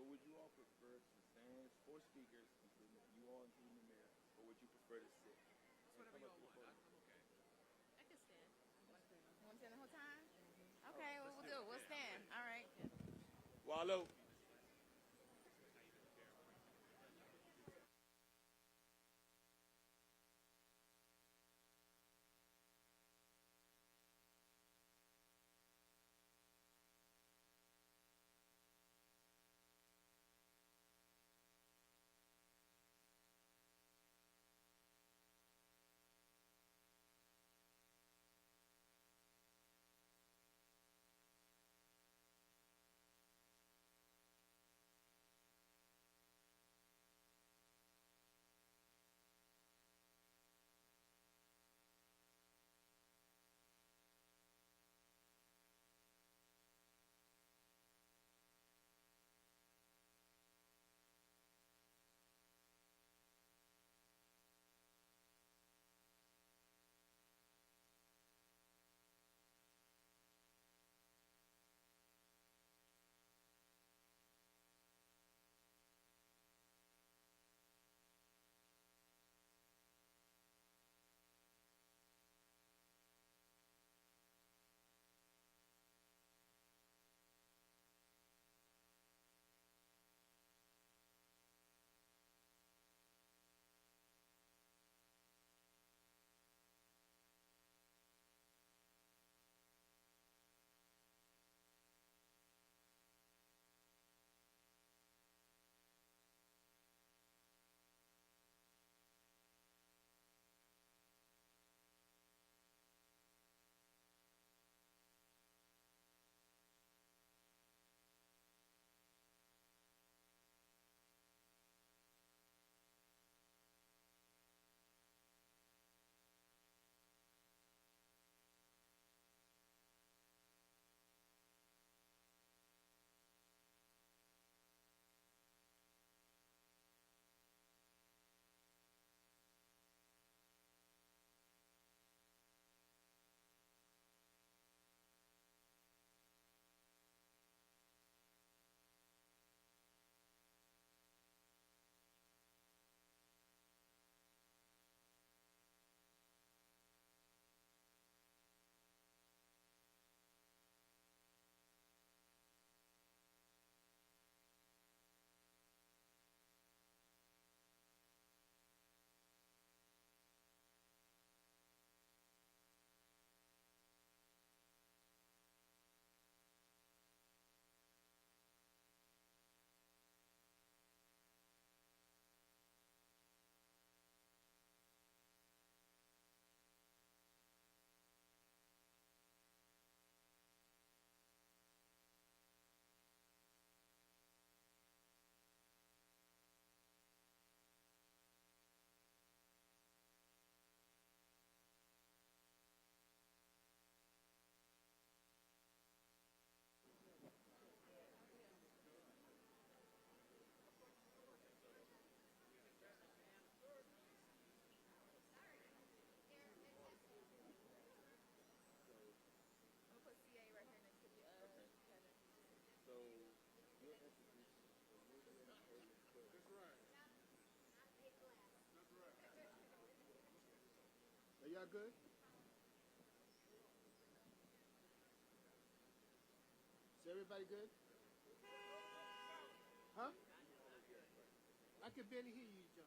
would you all prefer to stand? Four speakers, including you all, including the mayor, or would you prefer to sit? It's whatever y'all want. I'm okay. I can stand. You want to stand the whole time? Okay, well, we'll do it. We'll stand. All right. Wallow. Are y'all good? Is everybody good? Huh? I can barely hear you, John.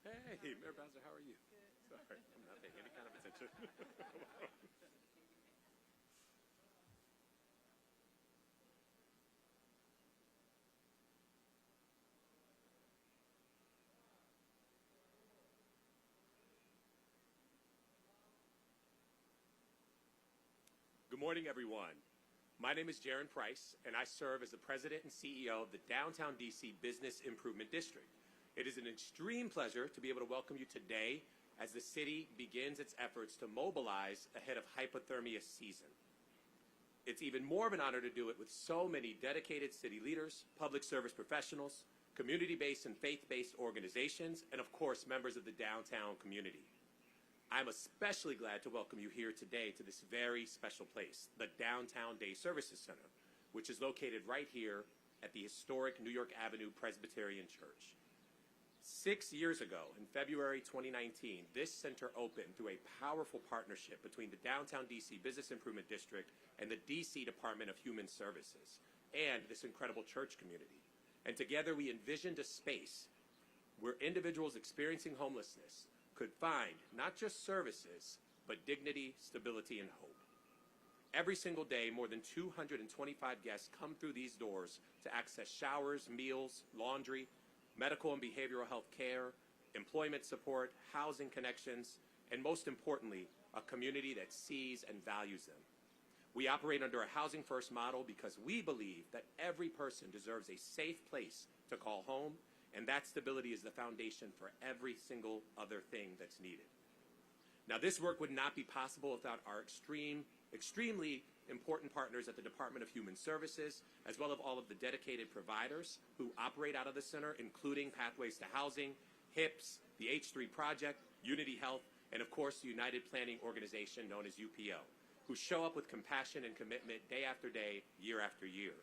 Hey, Mayor Bowser, how are you? Sorry, I'm not paying any kind of attention. Good morning, everyone. My name is Jaron Price, and I serve as the President and CEO of the Downtown DC Business Improvement District. It is an extreme pleasure to be able to welcome you today as the city begins its efforts to mobilize ahead of hypothermia season. It's even more of an honor to do it with so many dedicated city leaders, public service professionals, community-based and faith-based organizations, and of course, members of the downtown community. I'm especially glad to welcome you here today to this very special place, the Downtown Day Services Center, which is located right here at the historic New York Avenue Presbyterian Church. 6 years ago, in February 2019, this center opened through a powerful partnership between the Downtown DC Business Improvement District and the DC Department of Human Services and this incredible church community. And together we envisioned a space where individuals experiencing homelessness could find not just services, but dignity, stability, and hope. Every single day, more than 225 guests come through these doors to access showers, meals, laundry, medical and behavioral health care, employment support, housing connections, and most importantly, a community that sees and values them. We operate under a housing-first model because we believe that every person deserves a safe place to call home, and that stability is the foundation for every single other thing that's needed. Now, this work would not be possible without our extremely important partners at the Department of Human Services, as well as all of the dedicated providers who operate out of the center, including Pathways to Housing, HIPS, the H3 Project, Unity Health, and of course, the United Planning Organization known as UPO, who show up with compassion and commitment day after day, year after year.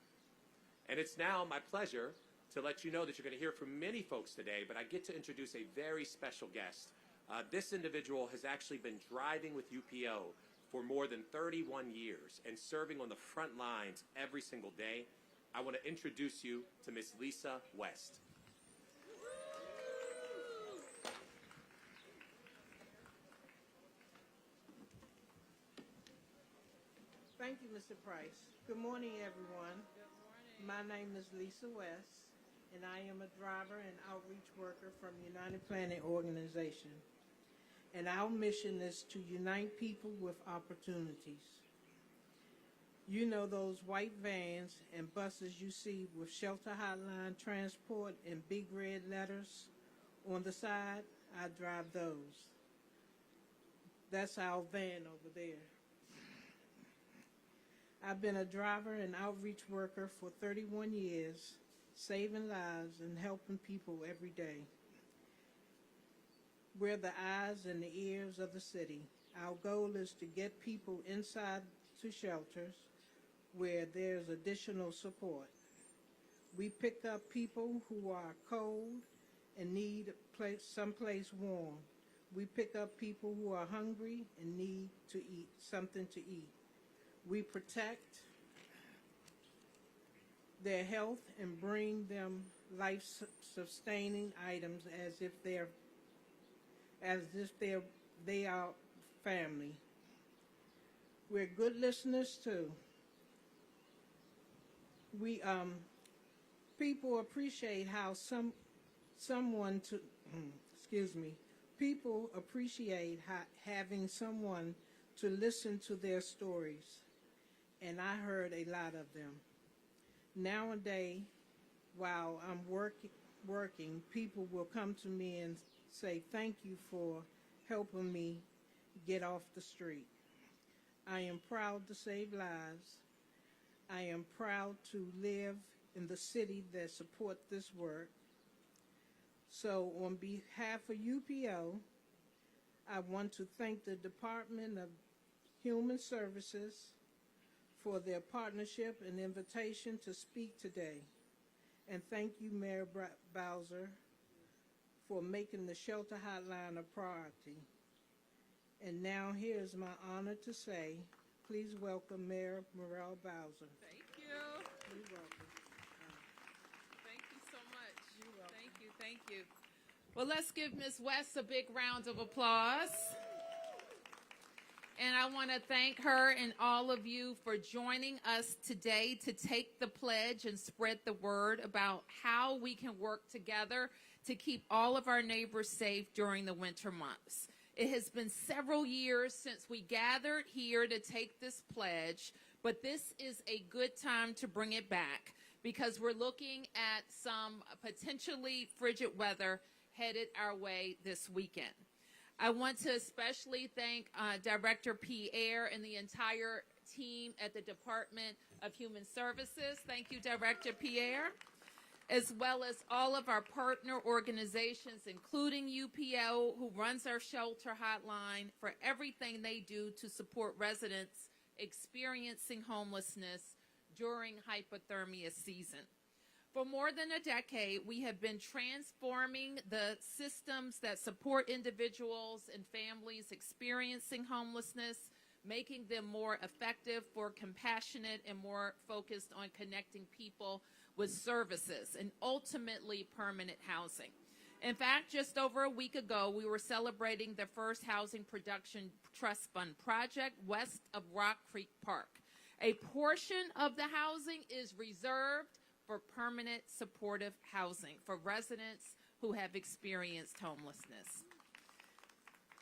And it's now my pleasure to let you know that you're going to hear from many folks today, but I get to introduce a very special guest. This individual has actually been driving with UPO for more than 31 years and serving on the front lines every single day. I want to introduce you to Miss Lisa West. Thank you, Mr. Price. Good morning, everyone. Good morning. My name is Lisa West, and I am a driver and outreach worker from United Planning Organization. And our mission is to unite people with opportunities. You know those white vans and buses you see with Shelter Hotline Transport and big red letters on the side? I drive those. That's our van over there. I've been a driver and outreach worker for 31 years, saving lives and helping people every day. We're the eyes and the ears of the city. Our goal is to get people inside to shelters where there's additional support. We pick up people who are cold and need someplace warm. We pick up people who are hungry and need to eat, something to eat. We protect their health and bring them life-sustaining items as if they are family. We're good listeners too. People appreciate how people appreciate having someone to listen to their stories, and I heard a lot of them. Nowadays, while I'm working, people will come to me and say, thank you for helping me get off the street. I am proud to save lives. I am proud to live in the city that supports this work. So on behalf of UPO, I want to thank the Department of Human Services for their partnership and invitation to speak today. And thank you, Mayor Bowser, for making the shelter hotline a priority. And now here's my honor to say, please welcome Mayor Morel Bowser. Thank you. You're welcome. Thank you so much. You're welcome. Thank you. Well, let's give Ms. West a big round of applause. And I want to thank her and all of you for joining us today to take the pledge and spread the word about how we can work together to keep all of our neighbors safe during the winter months. It has been several years since we gathered here to take this pledge, but this is a good time to bring it back because we're looking at some potentially frigid weather headed our way this weekend. I want to especially thank Director Pierre and the entire team at the Department of Human Services. Thank you, Director Pierre, as well as all of our partner organizations, including UPO, who runs our shelter hotline, for everything they do to support residents experiencing homelessness during hypothermia season. For more than a decade, we have been transforming the systems that support individuals and families experiencing homelessness, making them more effective, more compassionate, and more focused on connecting people with services and ultimately permanent housing. In fact, just over a week ago, we were celebrating the first Housing Production Trust Fund project west of Rock Creek Park. A portion of the housing is reserved for permanent supportive housing for residents who have experienced homelessness.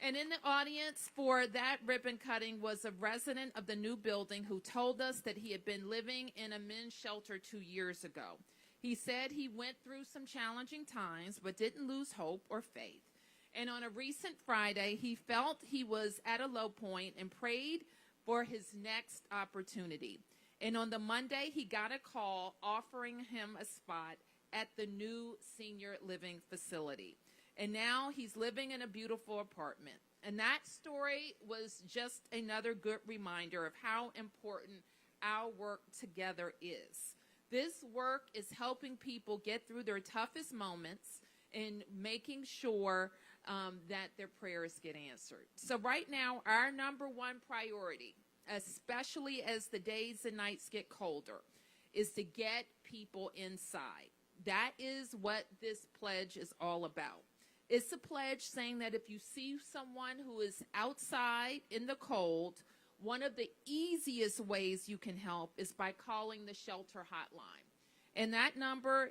And in the audience for that ribbon cutting was a resident of the new building who told us that he had been living in a men's shelter 2 years ago. He said he went through some challenging times but didn't lose hope or faith. And on a recent Friday, he felt he was at a low point and prayed for his next opportunity. And on the Monday, he got a call offering him a spot at the new senior living facility. And now he's living in a beautiful apartment. And that story was just another good reminder of how important our work together is. This work is helping people get through their toughest moments and making sure that their prayers get answered. So right now, our number one priority, especially as the days and nights get colder, is to get people inside. That is what this pledge is all about. It's a pledge saying that if you see someone who is outside in the cold, one of the easiest ways you can help is by calling the shelter hotline. And that number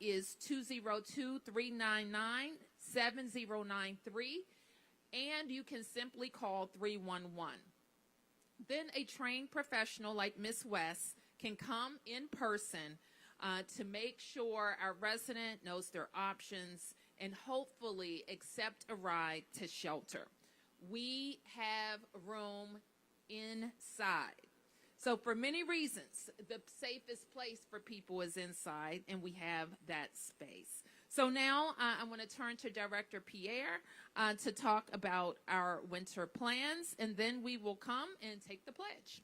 is 202-399-7093, and you can simply call 311. Then a trained professional like Ms. West can come in person to make sure our resident knows their options and hopefully accept a ride to shelter. We have room inside. So for many reasons, the safest place for people is inside, and we have that space. So now I want to turn to Director Pierre to talk about our winter plans, and then we will come and take the pledge.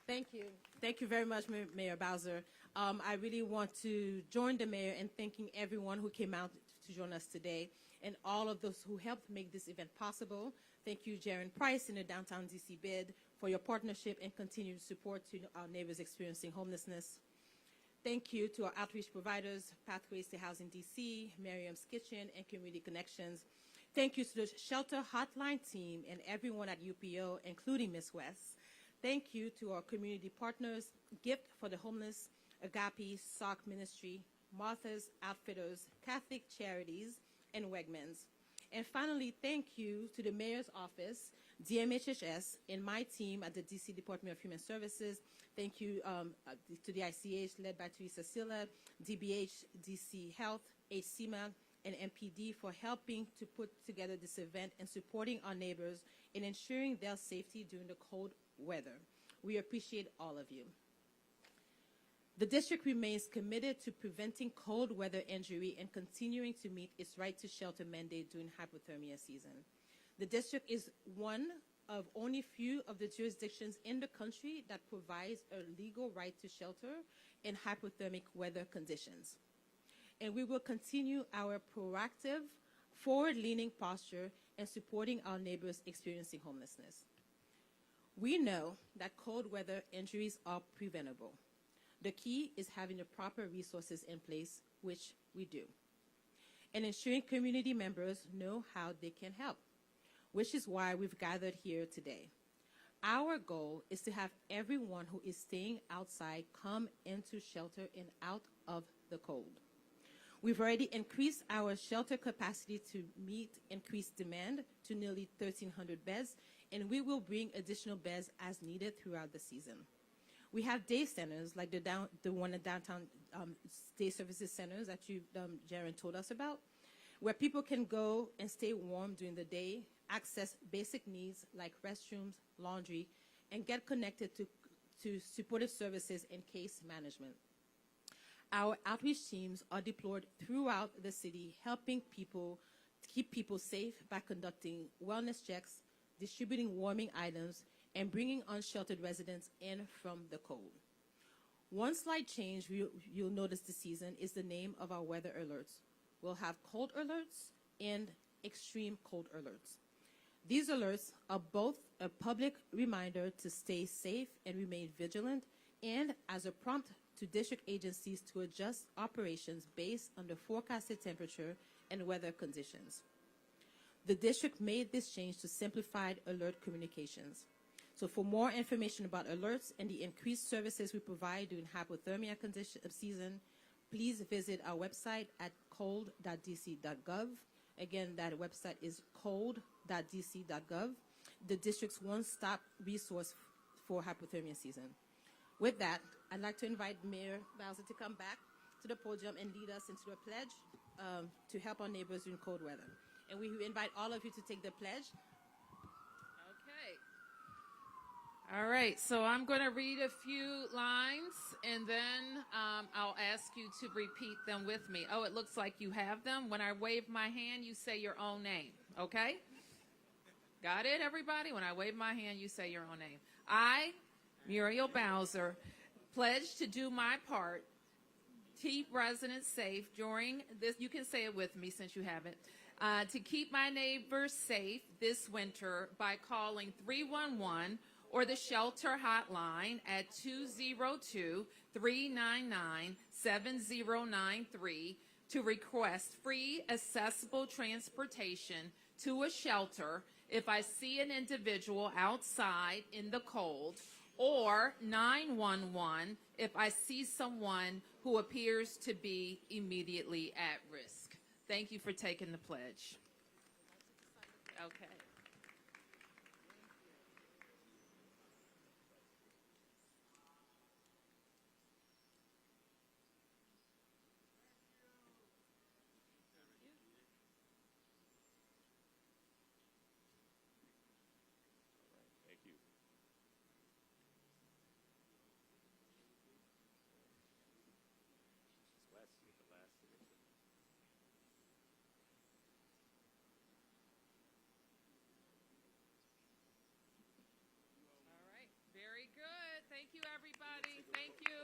Thank you. Thank you very much, Mayor Bowser. I really want to join the mayor in thanking everyone who came out to join us today and all of those who helped make this event possible. Thank you, Jaron Price and the Downtown DC BID, for your partnership and continued support to our neighbors experiencing homelessness. Thank you to our outreach providers, Pathways to Housing DC, Miriam's Kitchen, and Community Connections. Thank you to the Shelter Hotline team and everyone at UPO, including Ms. West. Thank you to our community partners, Gift for the Homeless, Agape, SOC Ministry, Martha's Outfitters, Catholic Charities, and Wegmans. And finally, thank you to the Mayor's Office, DMHHS, and my team at the DC Department of Human Services. Thank you to the ICH led by Teresa Silla, DBH, DC Health, HCMA, and MPD for helping to put together this event and supporting our neighbors in ensuring their safety during the cold weather. We appreciate all of you. The district remains committed to preventing cold weather injury and continuing to meet its right to shelter mandate during hypothermia season. The district is one of only few of the jurisdictions in the country that provides a legal right to shelter in hypothermic weather conditions. And we will continue our proactive, forward-leaning posture in supporting our neighbors experiencing homelessness. We know that cold weather injuries are preventable. The key is having the proper resources in place, which we do, and ensuring community members know how they can help, which is why we've gathered here today. Our goal is to have everyone who is staying outside come into shelter and out of the cold. We've already increased our shelter capacity to meet increased demand to nearly 1,300 beds, and we will bring additional beds as needed throughout the season. We have day centers like the one in downtown day services centers that Jaron told us about, where people can go and stay warm during the day, access basic needs like restrooms, laundry, and get connected to supportive services and case management. Our outreach teams are deployed throughout the city, helping people keep people safe by conducting wellness checks, distributing warming items, and bringing unsheltered residents in from the cold. One slight change you'll notice this season is the name of our weather alerts. We'll have cold alerts and extreme cold alerts. These alerts are both a public reminder to stay safe and remain vigilant, and as a prompt to district agencies to adjust operations based on the forecasted temperature and weather conditions. The district made this change to simplify alert communications. So for more information about alerts and the increased services we provide during hypothermia season, please visit our website at cold.dc.gov. Again, that website is cold.dc.gov, the district's one-stop resource for hypothermia season. With that, I'd like to invite Mayor Bowser to come back to the podium and lead us into the pledge to help our neighbors during cold weather. And we invite all of you to take the pledge. Okay. All right, so I'm going to read a few lines, and then I'll ask you to repeat them with me. Oh, it looks like you have them. When I wave my hand, you say your own name, okay? Got it, everybody? When I wave my hand, you say your own name. I, Muriel Bowser, pledge to do my part, keep residents safe during this, you can say it with me since you haven't, to keep my neighbors safe this winter by calling 311 or the shelter hotline at 202-399-7093 to request free accessible transportation to a shelter if I see an individual outside in the cold, or 911 if I see someone who appears to be immediately at risk. Thank you for taking the pledge. Okay. Thank you. All right. Very good. Thank you, everybody. Thank you.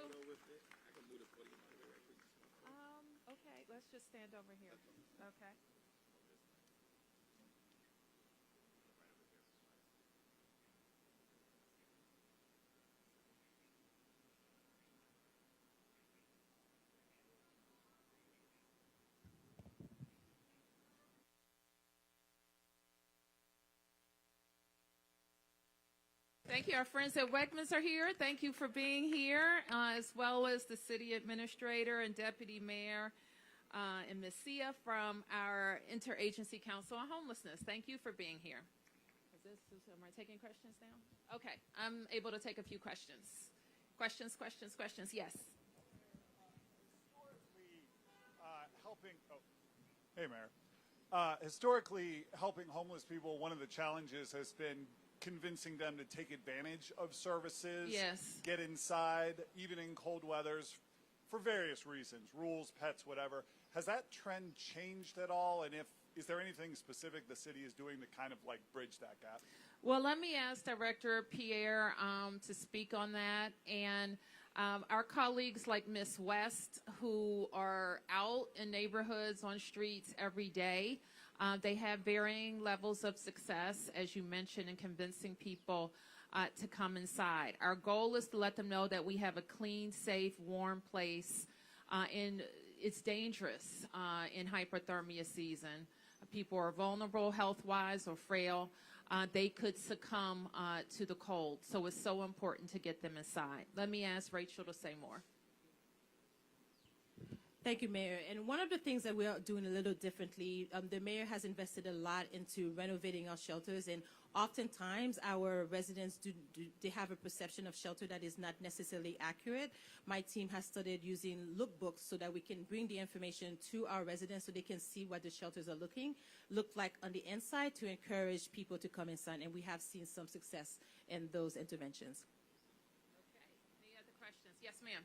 Okay, let's just stand over here. Okay. Thank you. Our friends at Wegmans are here. Thank you for being here, as well as the city administrator and deputy mayor and Ms. Sia from our Interagency Council on Homelessness. Thank you for being here. Am I taking questions now? Okay. I'm able to take a few questions. Questions. Yes. Hey, Mayor. Historically, helping homeless people, one of the challenges has been convincing them to take advantage of services, Yes. get inside, even in cold weathers, for various reasons, rules, pets, whatever. Has that trend changed at all? And is there anything specific the city is doing to kind of like bridge that gap? Well, let me ask Director Pierre to speak on that. And our colleagues like Ms. West, who are out in neighborhoods on streets every day, they have varying levels of success, as you mentioned, in convincing people to come inside. Our goal is to let them know that we have a clean, safe, warm place. And it's dangerous in hypothermia season. People are vulnerable health-wise or frail. They could succumb to the cold. So it's so important to get them inside. Let me ask Rachel to say more. Thank you, Mayor. And one of the things that we are doing a little differently, the mayor has invested a lot into renovating our shelters, and oftentimes our residents they have a perception of shelter that is not necessarily accurate. My team has started using lookbooks so that we can bring the information to our residents so they can see what the shelters are look like on the inside to encourage people to come inside, and we have seen some success in those interventions. Okay. Any other questions? Yes, ma'am.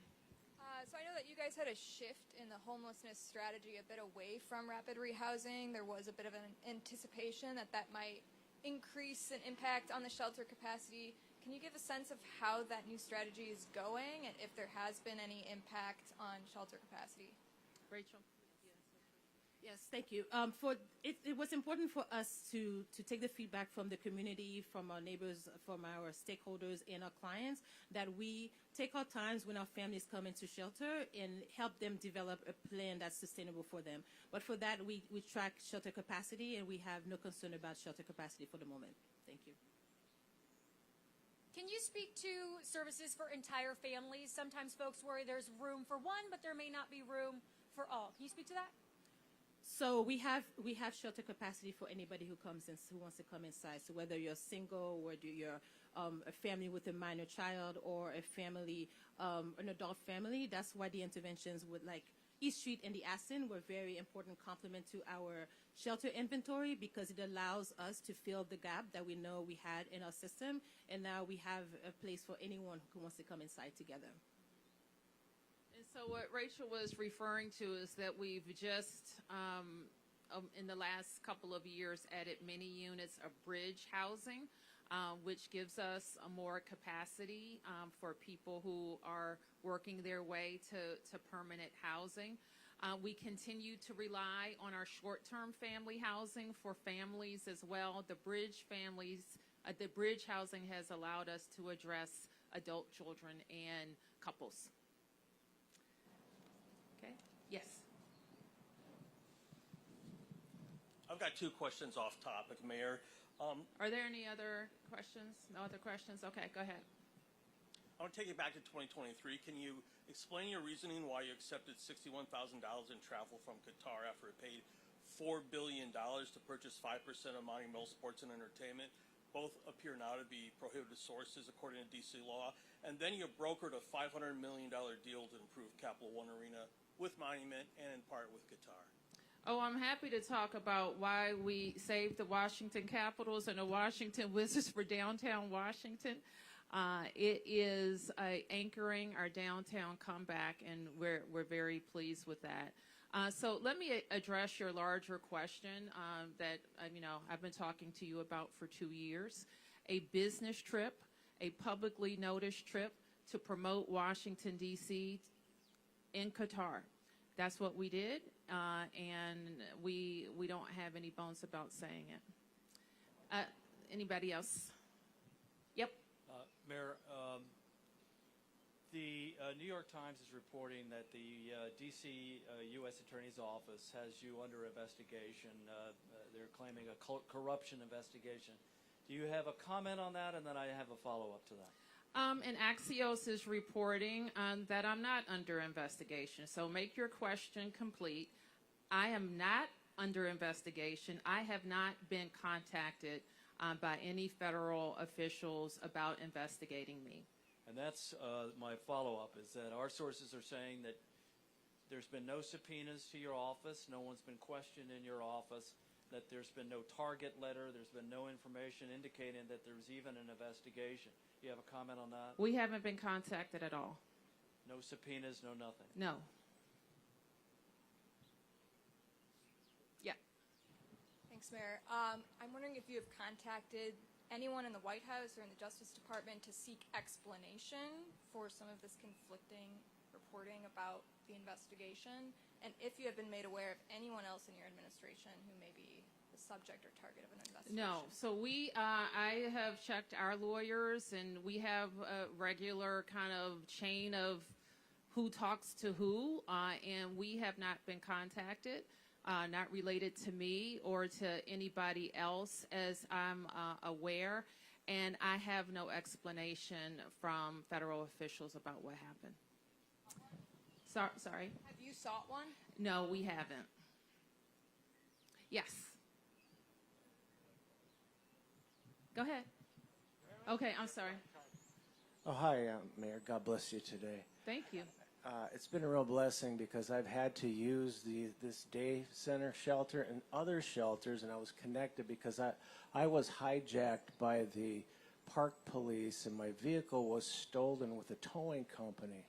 So I know that you guys had a shift in the homelessness strategy a bit away from rapid rehousing. There was a bit of an anticipation that that might increase an impact on the shelter capacity. Can you give a sense of how that new strategy is going and if there has been any impact on shelter capacity? Rachel? Yes, thank you. It was important for us to take the feedback from the community, from our neighbors, from our stakeholders and our clients, that we take our times when our families come into shelter and help them develop a plan that's sustainable for them. But for that, we track shelter capacity, and we have no concern about shelter capacity for the moment. Thank you. Can you speak to services for entire families? Sometimes folks worry there's room for one, but there may not be room for all. Can you speak to that? So we have shelter capacity for anybody who comes in, who wants to come inside. So whether you're single, whether you're a family with a minor child, or a family, an adult family, that's why the interventions with like East Street and the Aston were very important complement to our shelter inventory, because it allows us to fill the gap that we know we had in our system, and now we have a place for anyone who wants to come inside together. And so what Rachel was referring to is that we've just, in the last couple of years, added many units of bridge housing, which gives us more capacity for people who are working their way to permanent housing. We continue to rely on our short-term family housing for families as well. The bridge housing has allowed us to address adult children and couples. Okay. Yes. I've got two questions off topic, Mayor. Are there any other questions? No other questions? Okay, go ahead. I want to take you back to 2023. Can you explain your reasoning why you accepted $61,000 in travel from Qatar after it paid $4 billion to purchase 5% of Monumental Sports and Entertainment? Both appear now to be prohibited sources according to DC law. And then you brokered a $500 million deal to improve Capital One Arena with Monument and in part with Qatar. Oh, I'm happy to talk about why we saved the Washington Capitals and the Washington Wizards for downtown Washington. It is anchoring our downtown comeback, and we're very pleased with that. So let me address your larger question that I've been talking to you about for 2 years. A business trip, a publicly noticed trip to promote Washington, D.C. in Qatar. That's what we did, and we don't have any bones about saying it. Anybody else? Yep. Mayor, the New York Times is reporting that the D.C. U.S. Attorney's Office has you under investigation. They're claiming a corruption investigation. Do you have a comment on that? And then I have a follow-up to that. And Axios is reporting that I'm not under investigation. So make your question complete. I am not under investigation. I have not been contacted by any federal officials about investigating me. And that's my follow-up, is that our sources are saying that there's been no subpoenas to your office, no one's been questioned in your office, that there's been no target letter, there's been no information indicating that there's even an investigation. Do you have a comment on that? We haven't been contacted at all. No subpoenas, no nothing? No. Yeah. Thanks, Mayor. I'm wondering if you have contacted anyone in the White House or in the Justice Department to seek explanation for some of this conflicting reporting about the investigation, and if you have been made aware of anyone else in your administration who may be the subject or target of an investigation? No. So I have checked our lawyers, and we have a regular kind of chain of who talks to who, and we have not been contacted, not related to me or to anybody else as I'm aware, and I have no explanation from federal officials about what happened. Sorry? Have you sought one? No, we haven't. Yes. Go ahead. Okay, I'm sorry. Oh, hi, Mayor. God bless you today. Thank you. It's been a real blessing because I've had to use this day center shelter and other shelters, and I was connected because I was hijacked by the park police, and my vehicle was stolen with a towing company.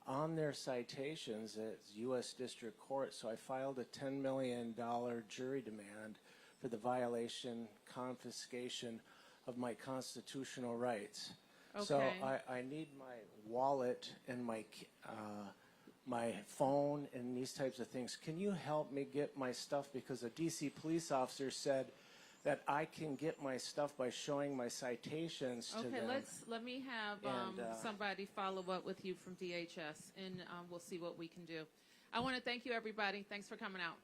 On their citations at U.S. District Court, so I filed a $10 million jury demand for the violation, confiscation of my constitutional rights. Okay. So I need my wallet and my phone and these types of things. Can you help me get my stuff? Because a D.C. police officer said that I can get my stuff by showing my citations to them. Okay, let me have somebody follow up with you from DHS, and we'll see what we can do. I want to thank you, everybody. Thanks for coming out.